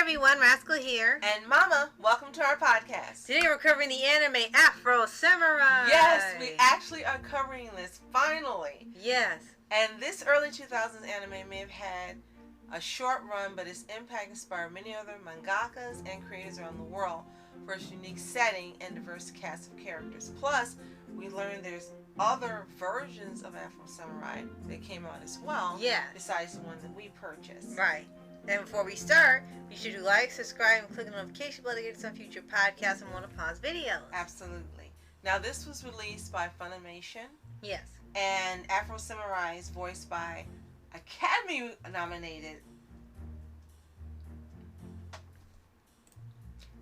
everyone, Rascal here. And Mama, welcome to our podcast. Today we're covering the anime Afro Samurai. Yes, we actually are covering this, finally. Yes. And this early 2000s anime may have had a short run, but its impact inspired many other mangakas and creators around the world for its unique setting and diverse cast of characters. Plus, we learned there's other versions of Afro Samurai that came out as well. Yeah. Besides the one that we purchased. Right. And before we start, be sure to like, subscribe, and click the notification bell to get some future podcasts and more to pause videos. Absolutely. Now, this was released by Funimation. Yes. And Afro Samurai is voiced by Academy-nominated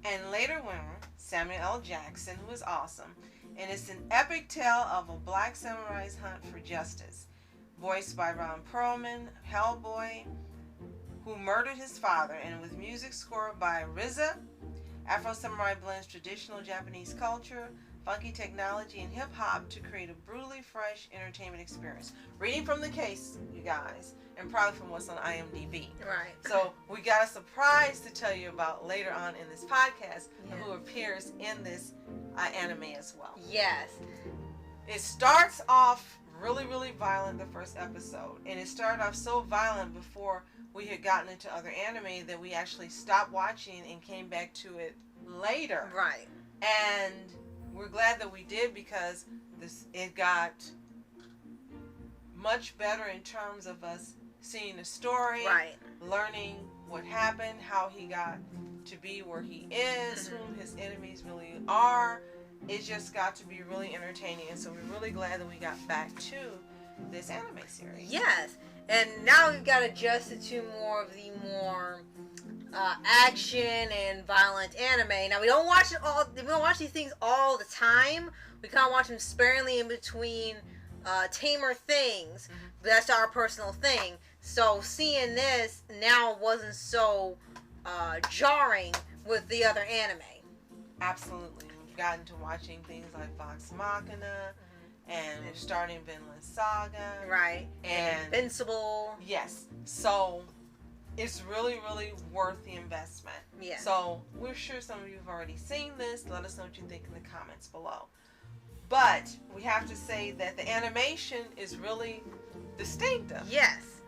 and later winner Samuel L. Jackson, who is awesome. And it's an epic tale of a black samurai's hunt for justice. Voiced by Ron Perlman, Hellboy, who murdered his father, and with music scored by RZA. Afro Samurai blends traditional Japanese culture, funky technology, and hip-hop to create a brutally fresh entertainment experience. Reading from the case, you guys, and probably from what's on IMDb. Right. So we got a surprise to tell you about later on in this podcast, Yeah. who appears in this anime as well. Yes. It starts off really, really violent, the first episode. And it started off so violent before we had gotten into other anime that we actually stopped watching and came back to it later. Right. And we're glad that we did, because it got much better in terms of us seeing the story, Right. learning what happened, how he got to be where he is, who his enemies really are. It just got to be really entertaining, and so we're really glad that we got back to this anime series. Yes. And now we've got adjusted to more of the action and violent anime. Now we don't watch these things all the time. We kind of watch them sparingly in between tamer things. Mm-hmm. But that's our personal thing. So seeing this now wasn't so jarring with the other anime. Absolutely. We've gotten to watching things like Vox Machina, and we're starting Vinland Saga. Right. And Invincible. Yes. So it's really, really worth the investment. Yeah. So we're sure some of you have already seen this. Let us know what you think in the comments below. But we have to say that the animation is really distinctive. Yes.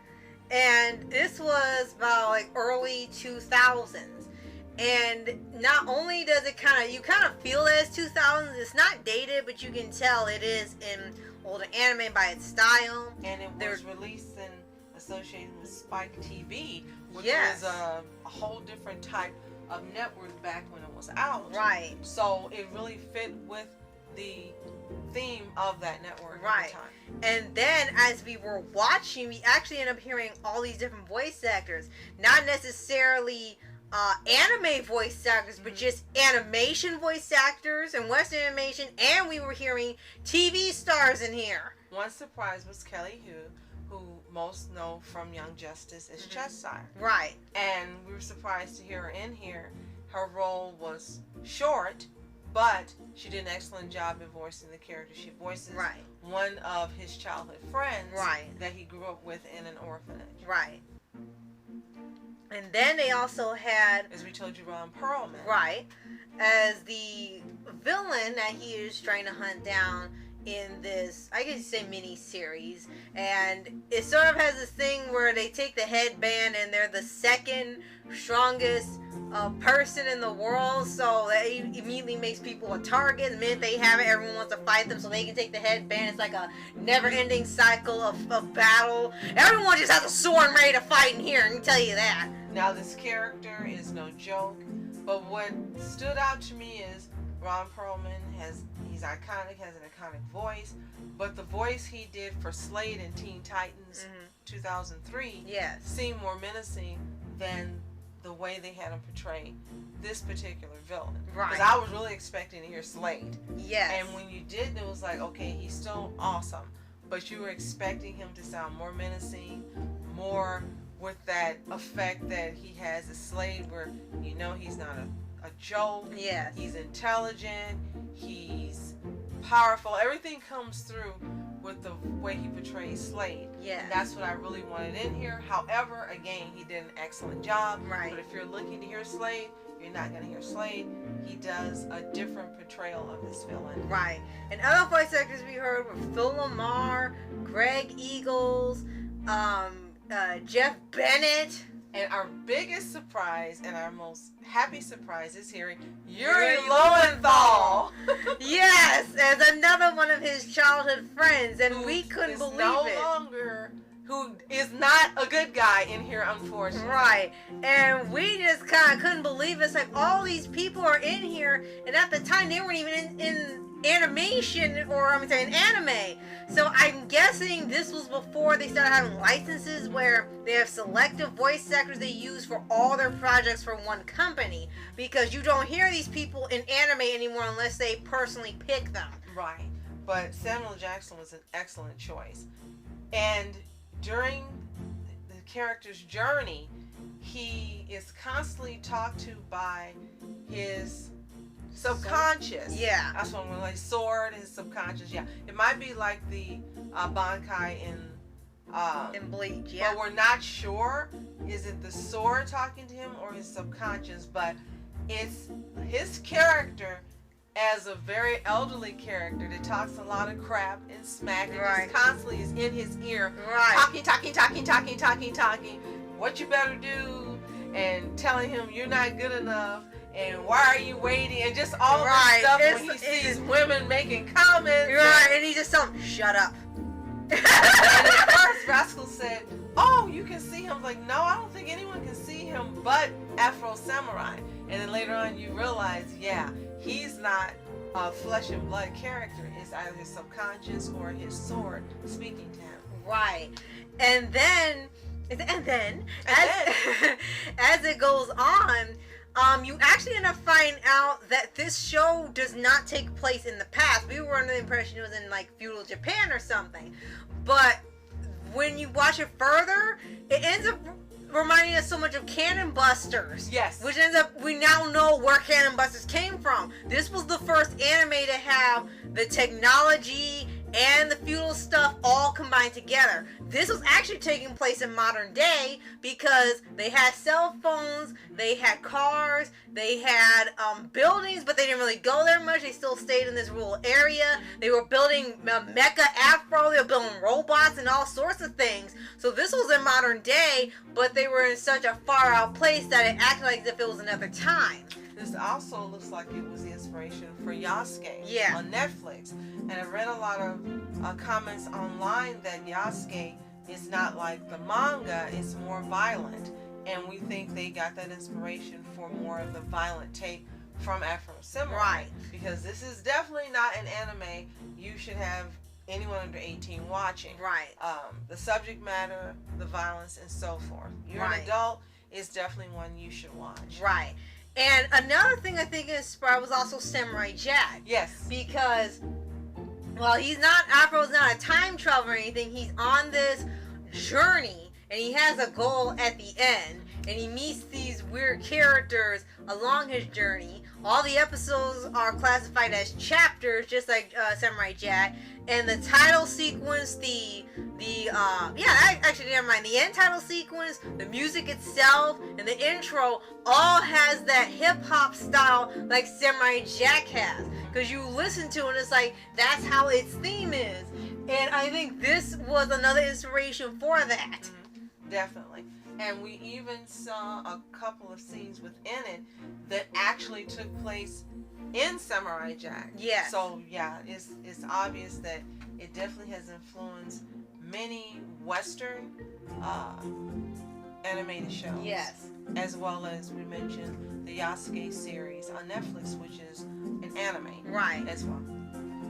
And this was about like early 2000s. And not only does it you kind of feel it as 2000s, it's not dated, but you can tell it is in older anime by its style. And it was released and associated with Spike TV, which Yes. was a whole different type of network back when it was out. Right. So it really fit with the theme of that network Right. at the time. And then as we were watching, we actually ended up hearing all these different voice actors. Not necessarily anime voice actors, but just animation voice actors and Western animation, and we were hearing TV stars in here. One surprise was Kelly who most know from Young Justice as Cheshire. Right. And we were surprised to hear her in here. Her role was short, but she did an excellent job in voicing the character. She voices one of his childhood friends that he grew up with in an orphanage. Right. And then they also had, as we told you, Ron Perlman. Right. As the villain that he is trying to hunt down in this, I guess you say, mini-series. And it sort of has this thing where they take the headband and they're the second strongest person in the world. So that immediately makes people a target. The minute they have it, everyone wants to fight them so they can take the headband. It's like a never-ending cycle of battle. Everyone just has a sword and ready to fight in here, I can tell you that. Now, this character is no joke, but what stood out to me is Ron Perlman he's iconic, has an iconic voice, but the voice he did for Slade in Teen Titans 2003 seemed more menacing than the way they had him portray this particular villain. Right. Because I was really expecting to hear Slade. Yes. And when you did, it was like, okay, he's still awesome, but you were expecting him to sound more menacing, more with that effect that he has as Slade, where you know he's not a joke. Yes. He's intelligent. He's powerful. Everything comes through with the way he portrays Slade. Yeah. And that's what I really wanted in here. However, again, he did an excellent job. Right. But if you're looking to hear Slade, you're not going to hear Slade. He does a different portrayal of this villain. Right. And other voice actors we heard were Phil Lamar, Greg Eagles, Jeff Bennett. And our biggest surprise and our most happy surprise is hearing Yuri Lowenthal. Yes, as another one of his childhood friends, and we couldn't believe it. Who is not a good guy in here, unfortunately. Right. And we just kind of couldn't believe it. It's like all these people are in here, and at the time they weren't even in animation, or in anime. So I'm guessing this was before they started having licenses where they have selective voice actors they use for all their projects for one company, because you don't hear these people in anime anymore unless they personally pick them. Right. But Samuel Jackson was an excellent choice. And during the character's journey, he is constantly talked to by his subconscious. Yeah. That's what I'm like, sword, his subconscious. Yeah. It might be like the Bankai in Bleach, yeah. But we're not sure. Is it the sword talking to him or his subconscious? But it's his character as a very elderly character that talks a lot of crap and smack and Right. just constantly is in his ear. Right. Talking. What you better do, and telling him you're not good enough. And why are you waiting? And just all Right. this stuff when he sees women making comments. Right, and he just tells him, shut up. And at first, Rascal said, oh, you can see him. Like, no, I don't think anyone can see him but Afro Samurai. And then later on, you realize, yeah, he's not a flesh and blood character. It's either his subconscious or his sword speaking to him. Right. And then, as it goes on, you actually end up finding out that this show does not take place in the past. We were under the impression it was in like feudal Japan or something. But when you watch it further, it ends up reminding us so much of Cannon Busters. Yes. Which ends up, we now know where Cannon Busters came from. This was the first anime to have the technology and the feudal stuff all combined together. This was actually taking place in modern day because they had cell phones, they had cars, they had buildings, but they didn't really go there much. They still stayed in this rural area. They were building mecha Afro, they were building robots and all sorts of things. So this was in modern day, but they were in such a far out place that it acted like as if it was another time. This also looks like it was the inspiration for Yasuke Yeah. on Netflix. And I read a lot of comments online that Yasuke is not like the manga, it's more violent. And we think they got that inspiration for more of the violent take from Afro Samurai. Right. Because this is definitely not an anime you should have anyone under 18 watching. Right. The subject matter, the violence, and so forth. You're Right. an adult, it's definitely one you should watch. Right. And another thing I think inspired was also Samurai Jack. Yes. Because, well, Afro's not a time traveler or anything. He's on this journey, and he has a goal at the end. And he meets these weird characters along his journey. All the episodes are classified as chapters, just like Samurai Jack. And the title sequence, never mind. The end title sequence, the music itself, and the intro all has that hip hop style like Samurai Jack has. Because you listen to it, and it's like, that's how its theme is. And I think this was another inspiration for that. Definitely. And we even saw a couple of scenes within it that actually took place in Samurai Jack. Yes. So yeah, it's obvious that it definitely has influenced many Western animated shows. Yes. As well as we mentioned the Yasuke series on Netflix, which is an anime. Right. As well.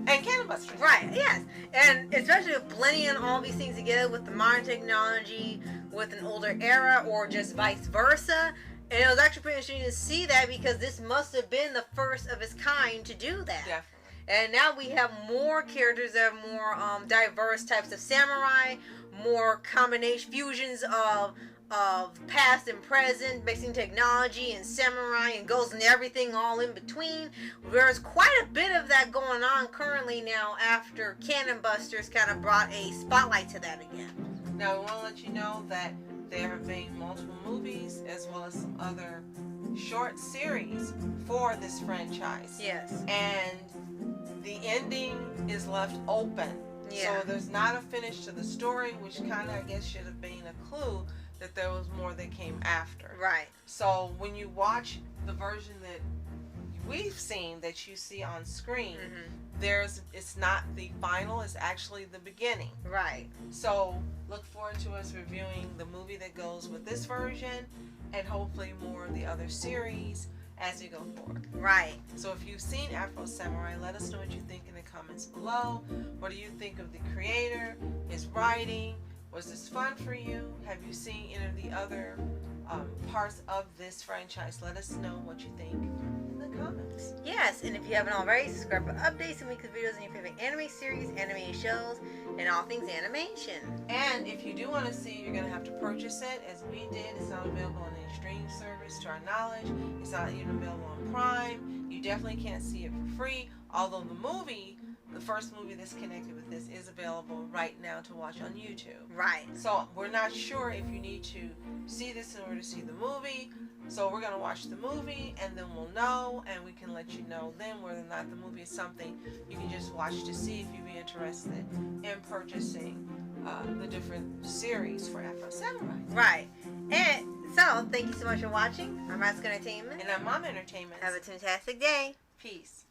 And Cannon Busters. Right, yes. And especially blending all these things together with the modern technology, with an older era, or just vice versa. And it was actually pretty interesting to see that, because this must have been the first of its kind to do that. Definitely. And now we have more characters that are more diverse types of samurai, more combination fusions of of past and present, mixing technology and samurai and ghosts and everything all in between. There's quite a bit of that going on currently now after Cannon Busters kind of brought a spotlight to that again. Now, we want to let you know that there have been multiple movies as well as some other short series for this franchise. Yes. And the ending is left open. Yeah. So there's not a finish to the story, which kind of, I guess, should have been a clue that there was more that came after. Right. So when you watch the version that we've seen, that you see on screen, it's not the final, it's actually the beginning. Right. So look forward to us reviewing the movie that goes with this version and hopefully more of the other series as we go forward. Right. So if you've seen Afro Samurai, let us know what you think in the comments below. What do you think of the creator, his writing? Was this fun for you? Have you seen any of the other parts of this franchise? Let us know what you think in the comments. Yes, and if you haven't already, subscribe for updates and weekly videos on your favorite anime series, animated shows, and all things animation. And if you do want to see, you're going to have to purchase it, as we did. It's not available on any streaming service, to our knowledge. It's not even available on Prime. You definitely can't see it for free, although the movie, the first movie that's connected with this, is available right now to watch on YouTube. Right. So we're not sure if you need to see this in order to see the movie. So we're going to watch the movie and then we'll know, and we can let you know then whether or not the movie is something you can just watch to see if you'd be interested in purchasing the different series for Afro Samurai. Right. And so, thank you so much for watching. I'm Mask Entertainment. And I'm Mom Entertainment. Have a fantastic day. Peace.